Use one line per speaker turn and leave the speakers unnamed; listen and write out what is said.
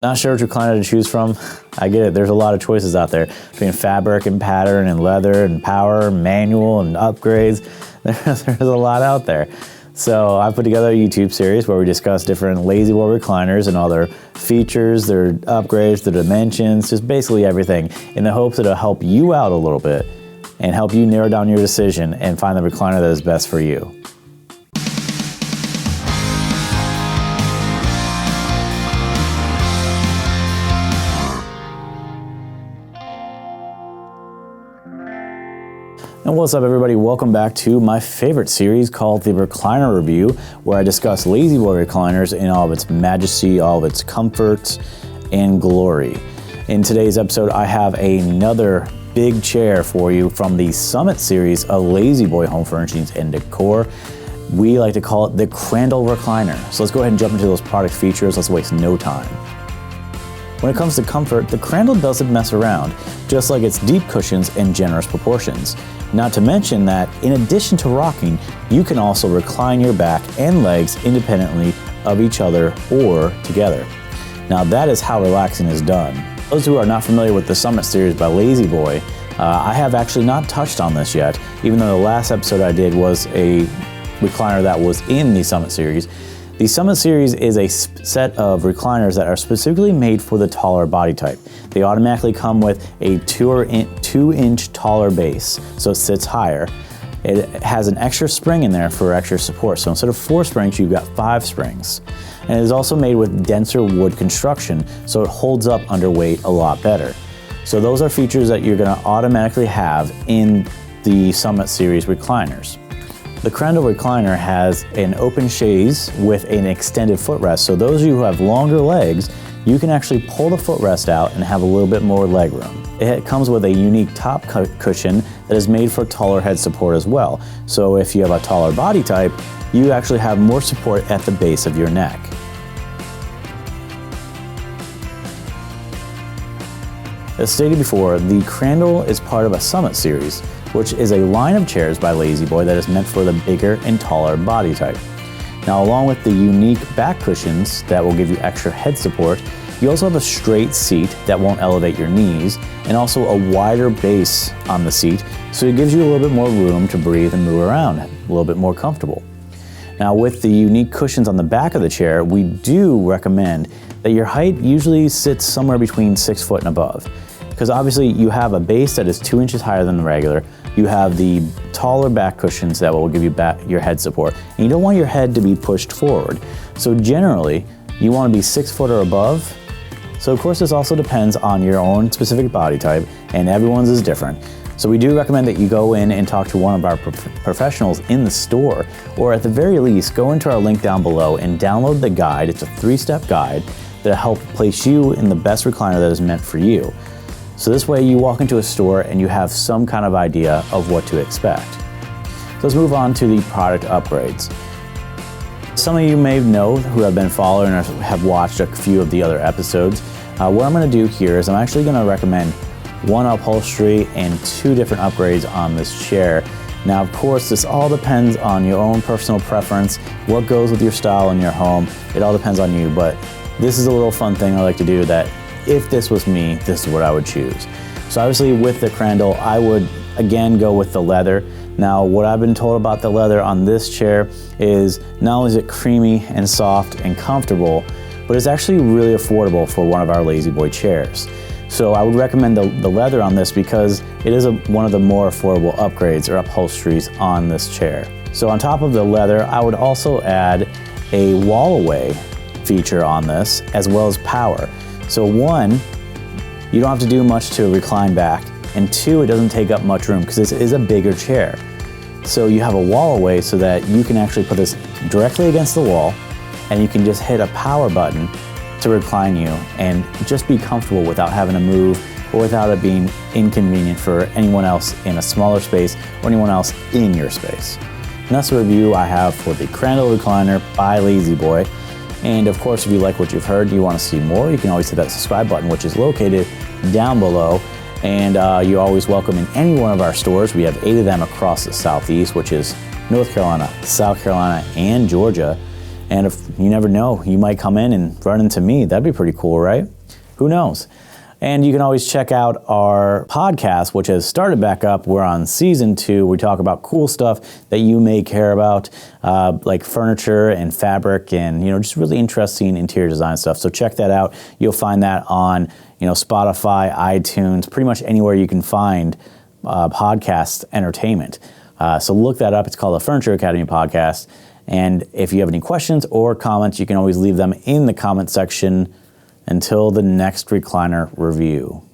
Not sure which recliner to choose from? I get it, there's a lot of choices out there between fabric and pattern and leather and power, manual and upgrades. There's a lot out there. So I put together a YouTube series where we discuss different La-Z-Boy recliners and all their features, their upgrades, their dimensions, just basically everything, in the hopes that it'll help you out a little bit and help you narrow down your decision and find the recliner that is best for you. And what's up, everybody? Welcome back to my favorite series called the Recliner Review, where I discuss La-Z-Boy recliners in all of its majesty, all of its comforts and glory. In today's episode, I have another big chair for you from the Summit series of La-Z-Boy home furnishings and decor. We like to call it the Crandall recliner. So let's go ahead and jump into those product features. Let's waste no time. When it comes to comfort, the Crandall doesn't mess around, just like its deep cushions and generous proportions. Not to mention that, in addition to rocking, you can also recline your back and legs independently of each other or together. Now that is how relaxing is done. Those who are not familiar with the Summit series by La-Z-Boy, I have actually not touched on this yet, even though the last episode I did was a recliner that was in the Summit series. The Summit series is a set of recliners that are specifically made for the taller body type. They automatically come with a 2-inch taller base, so it sits higher. It has an extra spring in there for extra support, so instead of 4 springs, you've got 5 springs. And it is also made with denser wood construction, so it holds up under weight a lot better. So those are features that you're going to automatically have in the Summit series recliners. The Crandall recliner has an open chaise with an extended footrest, so those of you who have longer legs, you can actually pull the footrest out and have a little bit more leg room. It comes with a unique top cushion that is made for taller head support as well. So if you have a taller body type, you actually have more support at the base of your neck. As stated before, the Crandall is part of a Summit series, which is a line of chairs by La-Z-Boy that is meant for the bigger and taller body type. Now, along with the unique back cushions that will give you extra head support, you also have a straight seat that won't elevate your knees, and also a wider base on the seat, so it gives you a little bit more room to breathe and move around, a little bit more comfortable. Now, with the unique cushions on the back of the chair, we do recommend that your height usually sits somewhere between 6 foot and above. Because obviously you have a base that is 2 inches higher than the regular, you have the taller back cushions that will give you your head support, and you don't want your head to be pushed forward. So generally, you want to be 6 foot or above. So of course this also depends on your own specific body type, and everyone's is different. So we do recommend that you go in and talk to one of our professionals in the store, or at the very least, go into our link down below and download the guide. It's a 3-step guide that'll help place you in the best recliner that is meant for you. So this way you walk into a store and you have some kind of idea of what to expect. So let's move on to the product upgrades. Some of you may know who have been following or have watched a few of the other episodes. What I'm going to do here is I'm actually going to recommend 1 upholstery and 2 different upgrades on this chair. Now, of course, this all depends on your own personal preference, what goes with your style in your home. It all depends on you, but this is a little fun thing I like to do that if this was me, this is what I would choose. So obviously with the Crandall, I would again go with the leather. Now, what I've been told about the leather on this chair is not only is it creamy and soft and comfortable, but it's actually really affordable for one of our La-Z-Boy chairs. So I would recommend the leather on this because it is one of the more affordable upgrades or upholsteries on this chair. So on top of the leather, I would also add a wall away feature on this, as well as power. So 1, you don't have to do much to recline back, and 2, it doesn't take up much room because this is a bigger chair. So you have a wall away so that you can actually put this directly against the wall, and you can just hit a power button to recline you and just be comfortable without having to move or without it being inconvenient for anyone else in a smaller space or anyone else in your space. And that's the review I have for the Crandall recliner by La-Z-Boy. And of course, if you like what you've heard, you want to see more, you can always hit that subscribe button, which is located down below. And you're always welcome in any one of our stores. We have 8 of them across the Southeast, which is North Carolina, South Carolina, and Georgia. And if you never know, you might come in and run into me. That'd be pretty cool, right? Who knows? And you can always check out our podcast, which has started back up. We're on season 2. We talk about cool stuff that you may care about, like furniture and fabric and, just really interesting interior design stuff. So check that out. You'll find that on, Spotify, iTunes, pretty much anywhere you can find podcast entertainment. So look that up. It's called the Furniture Academy Podcast. And if you have any questions or comments, you can always leave them in the comment section. Until the next recliner review.